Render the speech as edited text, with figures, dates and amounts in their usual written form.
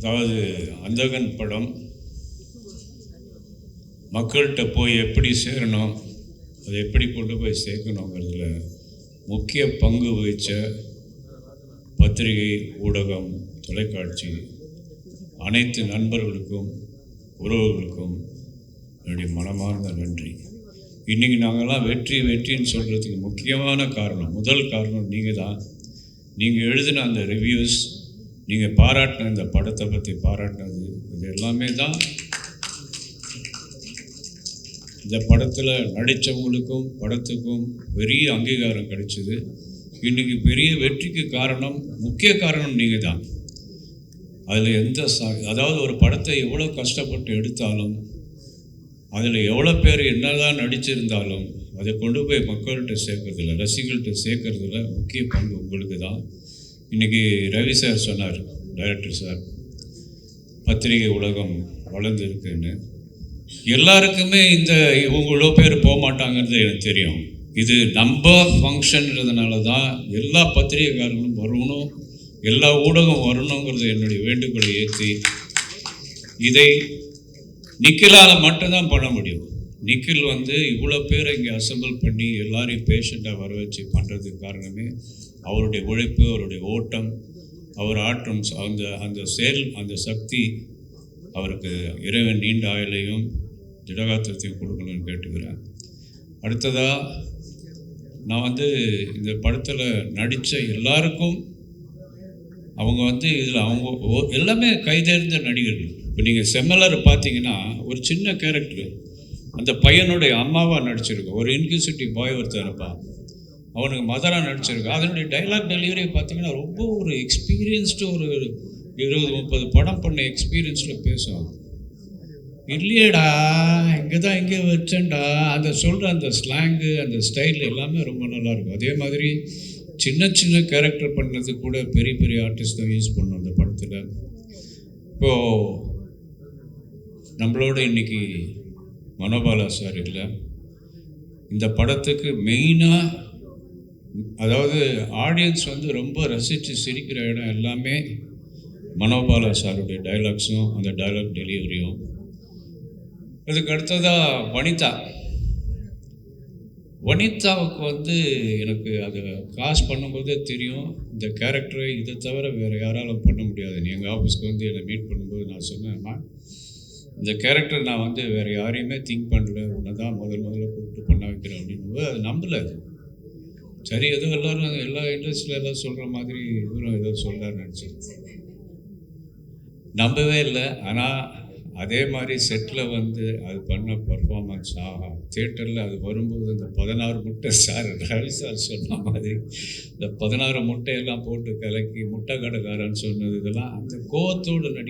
அதாவது அந்தகன் படம் மக்கள்கிட்ட போய் எப்படி சேரணும், அதை எப்படி கொண்டு போய் சேர்க்கணுங்கிறதுல முக்கிய பங்கு வகித்த பத்திரிகை, ஊடகம், தொலைக்காட்சி அனைத்து நண்பர்களுக்கும் உறவுகளுக்கும் என்னுடைய மனமார்ந்த நன்றி. இன்றைக்கி நாங்கள்லாம் வெற்றின்னு சொல்கிறதுக்கு முக்கியமான காரணம், முதல் காரணம் நீங்கள் தான். நீங்கள் எழுதின அந்த ரிவ்யூஸ், நீங்கள் பாராட்டின இந்த படத்தை பற்றி பாராட்டினது, இது எல்லாமே தான் இந்த படத்தில் நடித்தவங்களுக்கும் படத்துக்கும் பெரிய அங்கீகாரம் கிடைச்சிது. இன்றைக்கி பெரிய வெற்றிக்கு காரணம், முக்கிய காரணம் நீங்கள் தான். அதில் அதாவது ஒரு படத்தை எவ்வளோ கஷ்டப்பட்டு எடுத்தாலும், அதில் எவ்வளோ பேர் என்னதான் நடிச்சிருந்தாலும் அதை கொண்டு போய் மக்கள்கிட்ட சேர்க்கறதில்ல, ரசிகர்கள்ட்ட சேர்க்கறதில்ல முக்கிய பங்கு உங்களுக்கு தான். இன்றைக்கி ரவி சார் சொன்னார், டைரக்டர் சார், பத்திரிகை உலகம் வளர்ந்துருக்குன்னு. எல்லாருக்குமே இவ்வளோ பேர் போக மாட்டாங்கிறது எனக்கு தெரியும். இது நம்ம ஃபங்க்ஷன்றதுனால தான் எல்லா பத்திரிகைக்காரர்களும் வரணும், எல்லா ஊடகம் வரணுங்கிறது என்னுடைய வேண்டுகோளை ஏற்றி இதை நிக்கிலால் மட்டும்தான் பண்ண முடியும். நிக்கில் இவ்வளோ பேரை இங்கே அசம்பிள் பண்ணி எல்லாரையும் பேஷண்ட்டாக வர வச்சு பண்ணுறதுக்கு காரணமே அவருடைய உழைப்பு, அவருடைய ஓட்டம், அவர் ஆற்றும் அந்த செயல், அந்த சக்தி. அவருக்கு இறைவன் நீண்ட ஆயுளையும் திடகாத்திரத்தையும் கொடுக்கணும்னு கேட்டுக்கிறேன். அடுத்ததாக நான் இந்த படத்தில் நடித்த எல்லாருக்கும் அவங்க இதில் அவங்க எல்லாமே கைதேர்ந்த நடிகர்கள். இப்போ நீங்கள் செம்மலர் பார்த்தீங்கன்னா ஒரு சின்ன கேரக்டரு, அந்த பையனுடைய அம்மாவாக நடிச்சிருக்கோம். ஒரு இன்க்யூசிட்டிவ் பாய் ஒருத்தர் இருப்பான், அவனுக்கு மதராக நடிச்சிருக்கோம். அதனுடைய டைலாக் டெலிவரி பார்த்தீங்கன்னா ரொம்ப ஒரு எக்ஸ்பீரியன்ஸ்டு, ஒரு 20-30 படம் பண்ண எக்ஸ்பீரியன்ஸில் பேசுவாங்க. இல்லையடா இங்கே வச்சேன்டா, அந்த சொல்கிற அந்த ஸ்லாங்கு, அந்த ஸ்டைல் எல்லாமே ரொம்ப நல்லாயிருக்கும். அதே மாதிரி சின்ன கேரக்டர் பண்ணுறது கூட பெரிய பெரிய ஆர்டிஸ்ட் தான் யூஸ் பண்ணோம் அந்த படத்தில். இப்போது நம்மளோட இன்றைக்கி மனோபாலா சார் இல்லை. இந்த படத்துக்கு மெயினாக அதாவது ஆடியன்ஸ் ரொம்ப ரசித்து சிரிக்கிற இடம் எல்லாமே மனோபாலா சாருடைய டைலாக்ஸும் அந்த டைலாக் டெலிவரியும். இதுக்கு அடுத்ததாக வனிதாவுக்கு எனக்கு அதை காஸ்ட் பண்ணும்போதே தெரியும், இந்த கேரக்டரை இதை தவிர வேறு யாராலும் பண்ண முடியாது. எங்கள் ஆஃபீஸ்க்கு என்னை மீட் பண்ணும்போது நான் சொன்னேன்னா, இந்த கேரக்டர் நான் வேறு யாரையுமே திங்க் பண்ணல, உன்னை தான் முதல்ல கூப்பிட்டு பண்ண வைக்கிறேன் அப்படின்னு. அது நம்பலை. அது சரி, ஏதோ எல்லோரும் எல்லா இண்டஸ்ட்ரியில் எல்லாம் சொல்கிற மாதிரி இவரும் ஏதோ சொல்கிறார் நினச்சி நம்பவே இல்லை. ஆனால் அதே மாதிரி செட்டில் அது பண்ண பர்ஃபார்மன்ஸ், தியேட்டரில் அது வரும்போது அந்த 16 முட்டை சார் ரவி சார் சொன்ன மாதிரி இந்த 16 முட்டையெல்லாம் போட்டு கலக்கி முட்டை கடைக்காரன்னு சொன்னது, இதெல்லாம் அந்த கோவத்தோடு